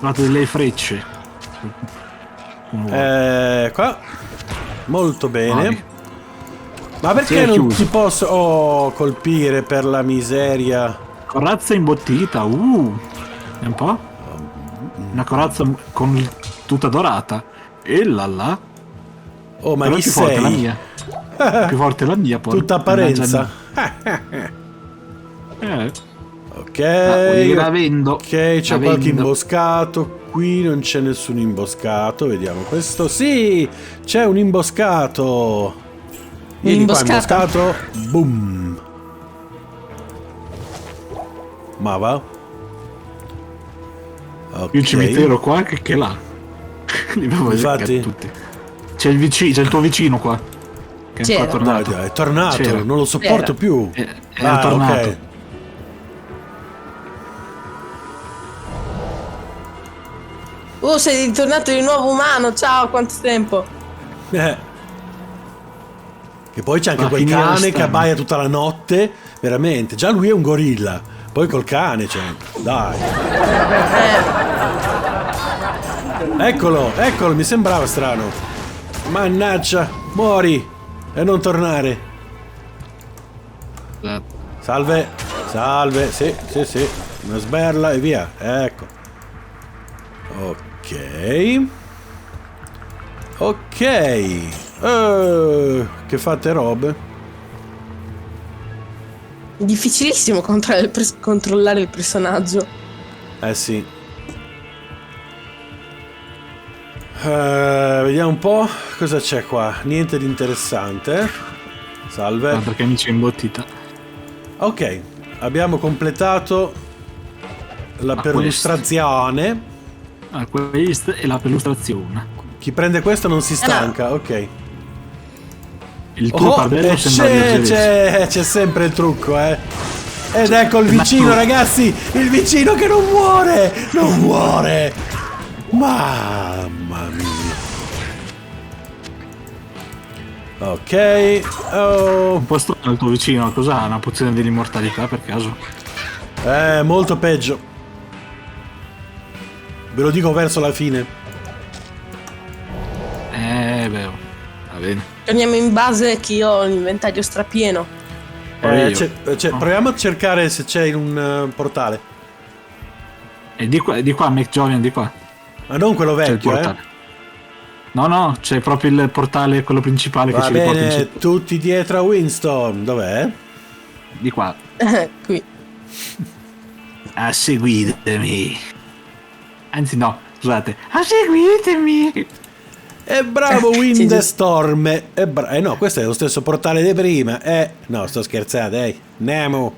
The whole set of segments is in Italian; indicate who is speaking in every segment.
Speaker 1: Trovate delle frecce.
Speaker 2: Qua. Molto bene.
Speaker 1: Vai.
Speaker 2: Ma perché
Speaker 1: Sì, è
Speaker 2: non
Speaker 1: chiuso.
Speaker 2: ti posso colpire per la miseria?
Speaker 1: Corazza imbottita. È un po'? Una corazza con tutta dorata. E là.
Speaker 2: Oh, ma
Speaker 1: Però
Speaker 2: chi
Speaker 1: più forte la
Speaker 2: sei?
Speaker 1: mia. Più forte la mia, poi.
Speaker 2: Tutta apparenza. Ok.
Speaker 1: La vendo.
Speaker 2: Ok, c'è
Speaker 1: La
Speaker 2: qualche
Speaker 1: vendo.
Speaker 2: imboscato. Qui non c'è nessun imboscato. Vediamo questo. Sì, c'è un imboscato. Vieni qua,
Speaker 3: Un'imboscata?
Speaker 2: imboscato. Boom. Ma va. Ok.
Speaker 1: Più cimitero qua che là. Li avevo
Speaker 2: Infatti.
Speaker 1: cercati tutti. C'è il tuo vicino qua. Che è
Speaker 3: C'era.
Speaker 1: ancora tornato.
Speaker 2: Dai, è tornato.
Speaker 1: C'era.
Speaker 2: Non lo sopporto
Speaker 3: Era.
Speaker 2: più.
Speaker 1: Era tornato.
Speaker 2: ok.
Speaker 3: Oh, sei ritornato di nuovo umano. Ciao, quanto tempo.
Speaker 2: Che poi c'è anche
Speaker 1: Ma
Speaker 2: quel
Speaker 1: finire
Speaker 2: cane
Speaker 1: stanno.
Speaker 2: che abbaia tutta la notte. Veramente. Già lui è un gorilla. Poi col cane, cioè. Dai. Eccolo, mi sembrava strano. Mannaggia, muori e non tornare. Salve, sì. Una sberla e via. Ecco. Ok. Che fate robe?
Speaker 3: Difficilissimo controllare il personaggio.
Speaker 2: Eh sì. Vediamo un po' cosa c'è qua. Niente di interessante. Salve.
Speaker 1: Perché mi c'è imbottita.
Speaker 2: Ok, abbiamo completato la perlustrazione.
Speaker 1: Questa è la perlustrazione.
Speaker 2: Chi prende questo non si stanca. Ok.
Speaker 1: Il tuo fardello sembra leggerissimo.
Speaker 2: c'è sempre il trucco, eh. Ed ecco il vicino, ragazzi. Il vicino che non muore. Non muore. Mamma mia. Ok. Oh.
Speaker 1: Un po' strano il tuo vicino. Cos'ha? Una pozione dell'immortalità per caso?
Speaker 2: Molto peggio. Ve lo dico verso la fine.
Speaker 1: Beh, va bene.
Speaker 3: Torniamo in base che io ho l'inventario strapieno.
Speaker 2: Proviamo a cercare se c'è un portale.
Speaker 1: E di qua, McJovian, di qua.
Speaker 2: Ma non quello
Speaker 1: C'è il
Speaker 2: vecchio,
Speaker 1: portale. No, c'è proprio il portale, quello principale che
Speaker 2: Va
Speaker 1: ci riporta in
Speaker 2: bene,
Speaker 1: città.
Speaker 2: tutti dietro a Winston. Dov'è?
Speaker 1: Di qua.
Speaker 3: Qui.
Speaker 1: Seguitemi. Anzi no, scusate. Seguitemi.
Speaker 2: E bravo Windstorm. No, questo è lo stesso portale di prima. No, sto scherzando, andiamo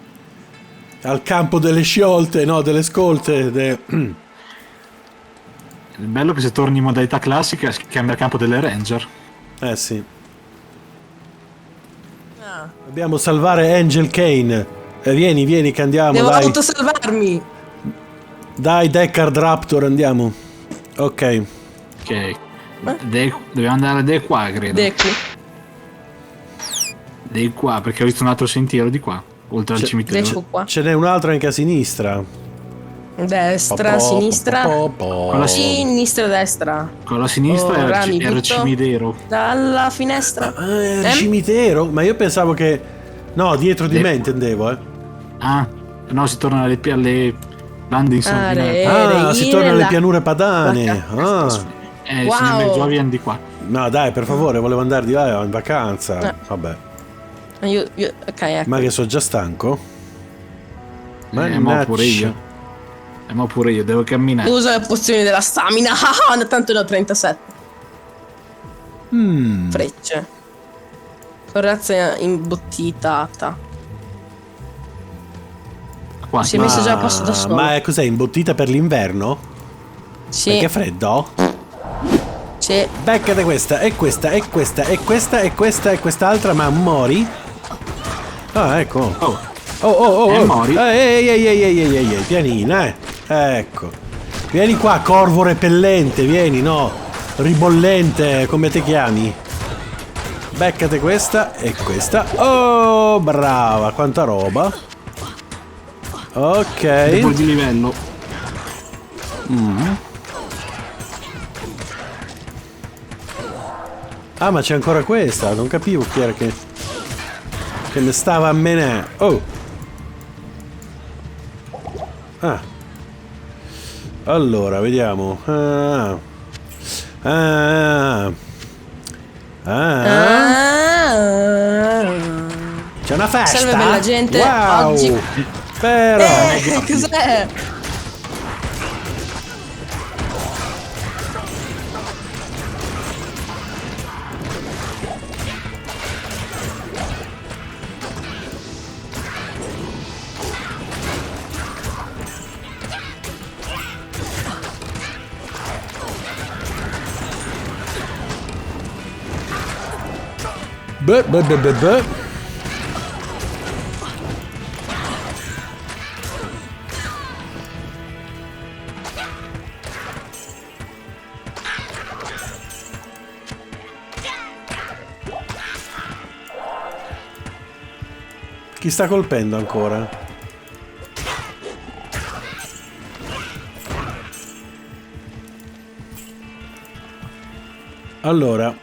Speaker 2: al campo delle sciolte, no, delle scolte.
Speaker 1: Il bello è che se torni in modalità classica cambia campo delle ranger.
Speaker 2: Sì. Dobbiamo salvare Angel Kane. Vieni che andiamo,
Speaker 3: Devo
Speaker 2: dai.
Speaker 3: autosalvarmi.
Speaker 2: Dai, Deckard Raptor, andiamo. Ok.
Speaker 1: Ok. Dobbiamo andare di qua, credo.
Speaker 3: Ecco.
Speaker 1: Di qua, perché ho visto un altro sentiero di qua, oltre al cimitero.
Speaker 3: Ecco qua.
Speaker 2: Ce n'è un altro anche a sinistra.
Speaker 3: Destra, sinistra.
Speaker 1: Con la
Speaker 3: Sinistra, destra.
Speaker 1: Con la sinistra era
Speaker 3: Ora mi
Speaker 1: il
Speaker 3: butto
Speaker 1: cimitero.
Speaker 3: Dalla finestra.
Speaker 2: Il cimitero? Ma io pensavo che... No, dietro di
Speaker 1: Le-
Speaker 2: me intendevo,
Speaker 1: Ah, no, si torna alle bande insanguinate.
Speaker 2: si torna alle pianure padane. Ah.
Speaker 3: Wow.
Speaker 1: Signor McJovian di qua.
Speaker 2: No, dai, per favore, volevo andare di là in vacanza. Vabbè.
Speaker 3: Ok, ecco.
Speaker 2: Ma che sono già stanco?
Speaker 1: Ma pure io. Ma pure io, devo camminare.
Speaker 3: Uso le pozioni della stamina. Tanto ne ho 37. Frecce. Corazza imbottitata.
Speaker 1: Qua.
Speaker 3: Si è messo già a posto da solo.
Speaker 2: Ma cos'è, imbottita per l'inverno?
Speaker 3: Sì.
Speaker 2: Perché è freddo?
Speaker 3: Sì.
Speaker 2: Beccate questa, e questa, e questa, e questa, e questa, e quest'altra, ma mori? Ah, ecco. Oh.
Speaker 1: Mori.
Speaker 2: Ehi, pianina, Ecco. Vieni qua, corvo repellente, vieni, no. Ribollente, come te chiami? Beccate questa e questa. Oh, brava, quanta roba. Ok.
Speaker 1: Devo di livello.
Speaker 2: Ah, ma c'è ancora questa. Non capivo chi era che mi stava a menare. Oh. Ah. Allora, vediamo. Ah. Ah. Ah. C'è una festa.
Speaker 3: Salve bella gente.
Speaker 2: Wow.
Speaker 3: Oggi.
Speaker 2: Però.
Speaker 3: Cos'è?
Speaker 2: Beh, beh, beh, beh, beh. Chi sta colpendo ancora? Allora,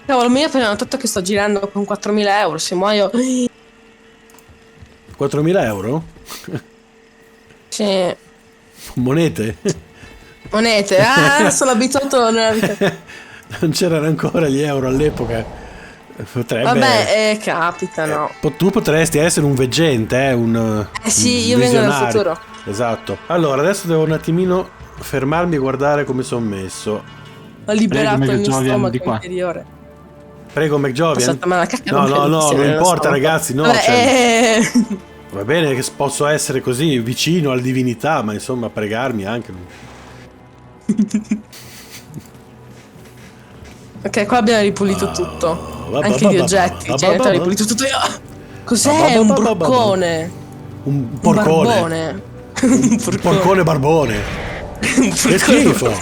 Speaker 3: Cavolo, io ho appena notato che sto girando con 4.000 euro. Se muoio.
Speaker 2: 4.000 euro?
Speaker 3: Sì.
Speaker 2: Monete?
Speaker 3: Monete. Ah, sono abituato nella vita.
Speaker 2: Non c'erano ancora gli euro all'epoca. Potrebbe.
Speaker 3: Vabbè, capita, no.
Speaker 2: Tu potresti essere un veggente, un.
Speaker 3: Sì,
Speaker 2: un
Speaker 3: io vengo dal
Speaker 2: visionario.
Speaker 3: futuro.
Speaker 2: Esatto. Allora, adesso devo un attimino fermarmi e guardare come sono messo.
Speaker 3: Ho liberato
Speaker 1: Prego,
Speaker 3: il mio
Speaker 1: Jovian,
Speaker 3: stomaco
Speaker 1: di qua.
Speaker 3: interiore.
Speaker 2: Prego, McJovian.
Speaker 3: Passatemi la cacca
Speaker 2: No,
Speaker 3: con
Speaker 2: no,
Speaker 3: quelli
Speaker 2: no,
Speaker 3: che
Speaker 2: non
Speaker 3: siano
Speaker 2: importa,
Speaker 3: nello
Speaker 2: ragazzi, no.
Speaker 3: stomaco.
Speaker 2: Cioè,
Speaker 3: Vabbè,
Speaker 2: va bene che posso essere così vicino alla divinità, ma insomma, pregarmi anche.
Speaker 3: Ok, qua abbiamo ripulito tutto.
Speaker 2: va,
Speaker 3: Anche
Speaker 2: va,
Speaker 3: gli
Speaker 2: va,
Speaker 3: oggetti.
Speaker 2: va,
Speaker 3: Cioè, in
Speaker 2: va,
Speaker 3: realtà ho
Speaker 2: va.
Speaker 3: ripulito tutto io. Cos'è?
Speaker 2: Va, va,
Speaker 3: Un
Speaker 2: va, va, va.
Speaker 3: porcone.
Speaker 2: Un
Speaker 3: Un
Speaker 2: porcone.
Speaker 3: barbone. Un
Speaker 2: Un porcone barbone. Che schifo.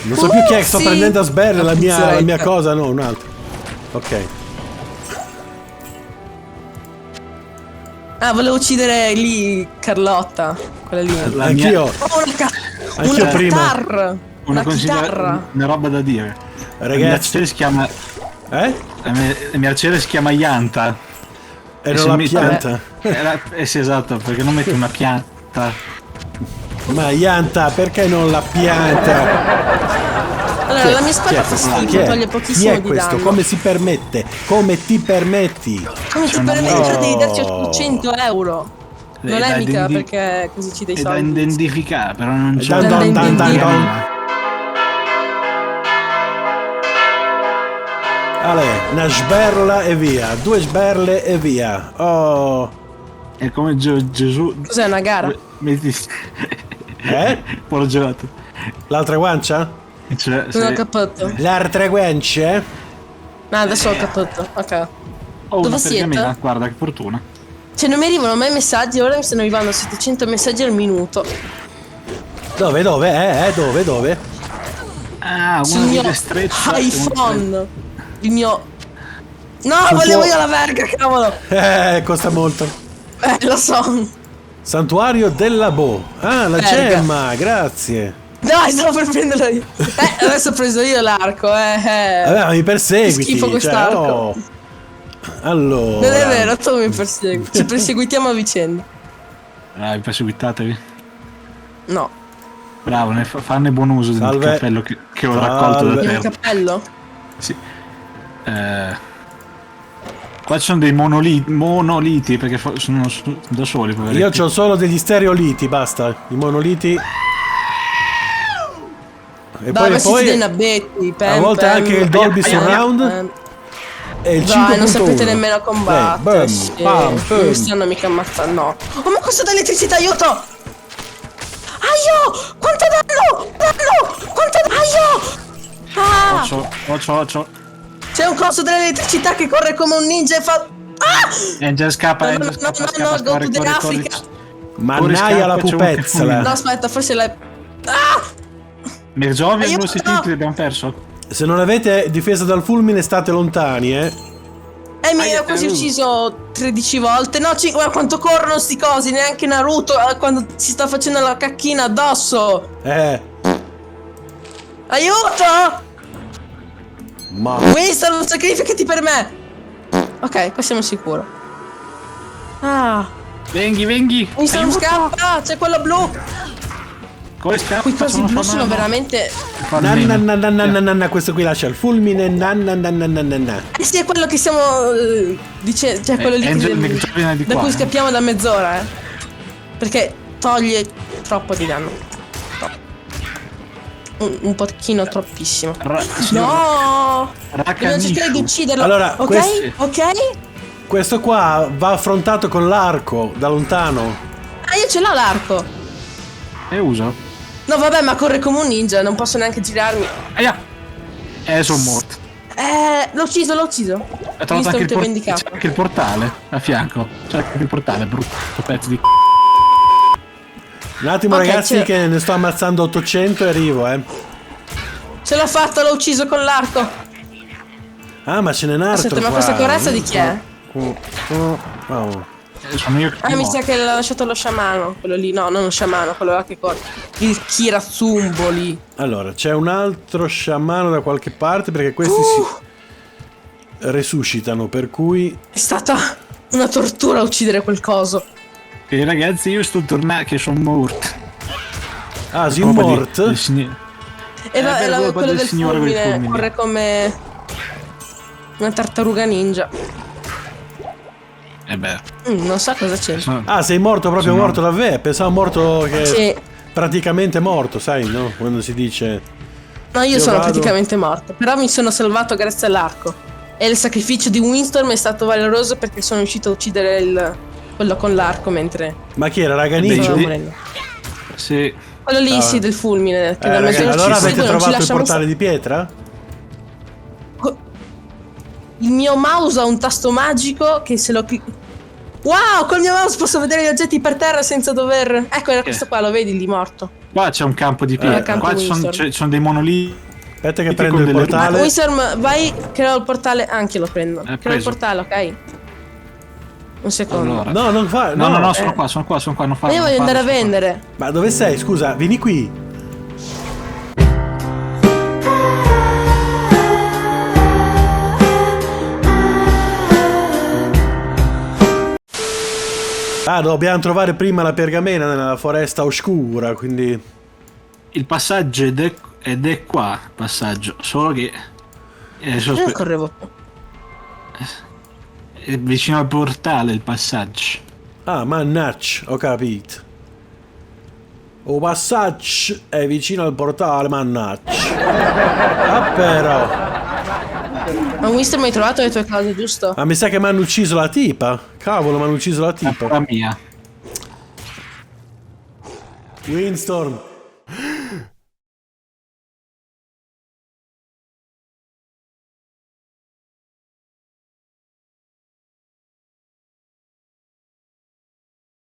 Speaker 2: Non so più chi è che sto
Speaker 3: Sì.
Speaker 2: prendendo a sberle la mia
Speaker 3: puzzoletta.
Speaker 2: cosa, no, un altro. Ok.
Speaker 3: Ah, volevo uccidere lì Carlotta. Quella lì.
Speaker 1: La mia-
Speaker 2: Anch'io.
Speaker 3: Oh,
Speaker 2: Anch'io
Speaker 3: una
Speaker 2: prima.
Speaker 3: chitarra. Una chitarra.
Speaker 1: una roba da dire. La mia
Speaker 2: Ragazzi.
Speaker 1: arciere si chiama.
Speaker 2: Eh?
Speaker 1: La mia arciere si chiama Yanta.
Speaker 2: E
Speaker 1: se
Speaker 2: non la
Speaker 1: metti-
Speaker 2: pianta.
Speaker 1: Sì, esatto, perché non metti una pianta.
Speaker 2: Ma Yanta, perché non la pianta?
Speaker 3: Allora, la mia spada fa
Speaker 2: Chi
Speaker 3: schifo,
Speaker 2: è?
Speaker 3: toglie
Speaker 2: Chi
Speaker 3: pochissimo
Speaker 2: è
Speaker 3: di
Speaker 2: questo?
Speaker 3: danno.
Speaker 2: Come si permette? Come ti permetti?
Speaker 3: Come ti
Speaker 1: C'è una
Speaker 3: permetti?
Speaker 2: moto.
Speaker 3: Devi darci 800 euro. Non è
Speaker 1: da
Speaker 3: mica
Speaker 1: idendi-
Speaker 3: perché così ci dai
Speaker 1: È da
Speaker 3: soldi.
Speaker 1: identificare, però non c'è.
Speaker 2: Dan, dan, dan, dan, dan. Ale, una sberla e via. 2 sberle e via. Oh.
Speaker 1: È come Gesù.
Speaker 3: Cos'è una gara?
Speaker 1: Metti.
Speaker 2: Eh?
Speaker 1: Poi l'ho girato.
Speaker 2: L'altra guancia?
Speaker 1: Cioè,
Speaker 3: Non ho
Speaker 1: se-
Speaker 3: capito.
Speaker 2: L'altra guance?
Speaker 3: No, adesso ho capito. Ok.
Speaker 1: Oh,
Speaker 3: Dove
Speaker 1: una
Speaker 3: siete?
Speaker 1: pergamena, guarda che fortuna.
Speaker 3: Cioè, non mi arrivano mai messaggi, ora mi stanno arrivando 700 messaggi al minuto.
Speaker 2: Dove? Dove? Dove?
Speaker 1: Ah,
Speaker 3: Sul
Speaker 1: una di
Speaker 3: mio
Speaker 1: destrezza.
Speaker 3: iPhone. Il mio... No,
Speaker 2: Sul
Speaker 3: volevo
Speaker 2: tuo-
Speaker 3: io la verga, cavolo.
Speaker 2: Costa molto.
Speaker 3: Lo so.
Speaker 2: Santuario della Bo. Ah, la
Speaker 3: Verga.
Speaker 2: gemma, grazie.
Speaker 3: Dai, stavo per prenderla io. Adesso ho preso io l'arco,
Speaker 2: Vabbè, ma mi perseguiti.
Speaker 3: Schifo
Speaker 2: cioè,
Speaker 3: quest'arco.
Speaker 2: oh. Allora.
Speaker 3: Non è vero, tu mi persegui. Ci perseguitiamo a vicenda.
Speaker 1: Dai, perseguitatevi.
Speaker 3: No.
Speaker 1: Bravo, fanne buon uso del
Speaker 2: Salve.
Speaker 1: cappello che ho
Speaker 2: Salve.
Speaker 1: raccolto da
Speaker 3: Il mio
Speaker 1: terra.
Speaker 3: cappello?
Speaker 1: Sì. Qua ci sono dei monoliti perché sono da soli. poveretti.
Speaker 2: Io ho solo degli stereoliti, basta. I monoliti. E
Speaker 3: Dai, ma
Speaker 2: poi
Speaker 3: siete dei nabetti,
Speaker 2: a volte anche il Dolby Surround e il 5.1.
Speaker 3: Dai, non sapete nemmeno combattere.
Speaker 2: Boom,
Speaker 3: Sì.
Speaker 2: pam,
Speaker 3: Non
Speaker 2: boom.
Speaker 3: mi stanno mica ammazzando. No. Oh, ma questo d'elettricità, aiuto! Aio! Quanto danno! Danno! Quanto danno! Ah!
Speaker 1: C'ho.
Speaker 3: C'è un coso dell'elettricità che corre come un ninja e fa... Ah!
Speaker 1: Angel scappa,
Speaker 3: No,
Speaker 1: scappa,
Speaker 3: go to the Africa.
Speaker 2: Mannaia la
Speaker 1: Corri, scappa, c'è un
Speaker 2: pupezzola.
Speaker 3: No, aspetta, forse l'hai... Ah!
Speaker 1: Merzovi e
Speaker 3: Aiuto!
Speaker 1: questi titoli abbiamo perso.
Speaker 2: Se non avete difesa dal fulmine state lontani,
Speaker 3: Mi ha quasi ucciso 13 volte. No, guarda quanto corrono sti cosi. Neanche Naruto quando si sta facendo la cacchina addosso.
Speaker 2: Eh.
Speaker 3: Aiuto!
Speaker 2: Ma...
Speaker 3: Winston, sacrificati per me! Ok, qua siamo sicuri. Ah,
Speaker 1: Venghi.
Speaker 3: Winston
Speaker 1: Aiuto.
Speaker 3: scappa! C'è quello blu!
Speaker 1: Come scappa?
Speaker 3: Quei cosi blu sono veramente...
Speaker 2: Nanna, questo qui lascia il fulmine. Nanna.
Speaker 3: Eh sì, è quello che stiamo... dice... Cioè quello lì
Speaker 1: Angel viene di
Speaker 3: da
Speaker 1: qua,
Speaker 3: cui scappiamo da mezz'ora, Perché toglie troppo di danno. Troppo. Un pochino troppissimo. No! Dobbiamo cercare di ucciderlo.
Speaker 2: Allora,
Speaker 3: ok? Ok?
Speaker 2: Questo qua va affrontato con l'arco, da lontano.
Speaker 3: Ah, io ce l'ho l'arco.
Speaker 1: E uso.
Speaker 3: No, vabbè, ma corre come un ninja, non posso neanche girarmi.
Speaker 1: Aia. Sono morto.
Speaker 3: L'ho ucciso.
Speaker 1: Ho trovato
Speaker 3: Winston
Speaker 1: anche
Speaker 3: ti ha vendicato.
Speaker 1: c'è anche il portale a fianco. C'è anche il portale, brutto pezzo di
Speaker 2: Un attimo,
Speaker 3: Ok,
Speaker 2: ragazzi, che ne sto ammazzando 800 e arrivo,
Speaker 3: Ce l'ho fatta, l'ho ucciso con l'arco.
Speaker 2: Ah, ma ce n'è un altro.
Speaker 3: Aspetta, ma
Speaker 2: qua.
Speaker 3: questa corazza di chi è?
Speaker 2: Oh.
Speaker 1: Sono io che
Speaker 3: Mi sa che l'ha lasciato lo sciamano. Quello lì, no, non lo sciamano, quello là che corre. Il Kirazzumbo lì.
Speaker 2: Allora, c'è un altro sciamano da qualche parte perché questi si resuscitano, per cui...
Speaker 3: È stata una tortura uccidere quel coso.
Speaker 1: E ragazzi, io sto tornando che sono morto.
Speaker 2: Ah, si mort?
Speaker 3: E
Speaker 1: per colpa
Speaker 3: quello
Speaker 1: del
Speaker 3: del
Speaker 1: signore col
Speaker 3: fulmine
Speaker 1: fulmine.
Speaker 3: corre come una tartaruga ninja. Non so cosa c'è.
Speaker 2: Ah, sei morto, proprio
Speaker 1: Sono-
Speaker 2: morto davvero? Pensavo morto che...
Speaker 3: Sì.
Speaker 2: Praticamente morto, sai, no? Quando si dice...
Speaker 3: No, io
Speaker 2: Io
Speaker 3: sono
Speaker 2: vado.
Speaker 3: praticamente morto. Però mi sono salvato grazie all'arco. E il sacrificio di Winston è stato valoroso perché sono riuscito a uccidere quello con l'arco mentre
Speaker 2: Ma chi era,
Speaker 3: stavo
Speaker 2: Raganino?
Speaker 3: morendo.
Speaker 1: Sì.
Speaker 3: Quello lì
Speaker 2: Ah.
Speaker 3: sì del fulmine. Che da mezz'ora
Speaker 2: Allora
Speaker 3: ci
Speaker 2: avete
Speaker 3: segue, non ci
Speaker 2: trovato il
Speaker 3: lasciamo
Speaker 2: portale di pietra?
Speaker 3: Il mio mouse ha un tasto magico che se lo Wow, col mio mouse posso vedere gli oggetti per terra senza dover... Ecco, era questo qua, lo vedi lì morto.
Speaker 1: Qua c'è un campo di pietra.
Speaker 3: campo
Speaker 1: Qua ci sono,
Speaker 3: Winston.
Speaker 1: ci sono dei monoliti.
Speaker 2: Aspetta che
Speaker 1: Con
Speaker 2: prendo il
Speaker 1: delle-
Speaker 2: portale.
Speaker 3: Winston, vai, creo il portale. Anche lo prendo. Creo il
Speaker 1: preso.
Speaker 3: portale, ok? Un secondo.
Speaker 1: Allora.
Speaker 2: No, non fa...
Speaker 1: No, sono qua, non
Speaker 3: Ma io voglio andare a vendere.
Speaker 2: Ma dove sei? Scusa, vieni qui. Ah, dobbiamo trovare prima la pergamena nella foresta oscura, quindi...
Speaker 1: Il passaggio ed è qua il passaggio. Solo che
Speaker 3: Io non correvo più.
Speaker 1: è vicino al portale il passaggio.
Speaker 2: Ah, mannaggia, ho capito. O passaggio è vicino al portale, mannaggia. Ah, però.
Speaker 3: Ma Winston mi hai trovato le tue cose, giusto?
Speaker 2: Ma mi sa che mi hanno ucciso la tipa. Cavolo, mi hanno ucciso la tipa.
Speaker 1: La mia.
Speaker 2: Winston,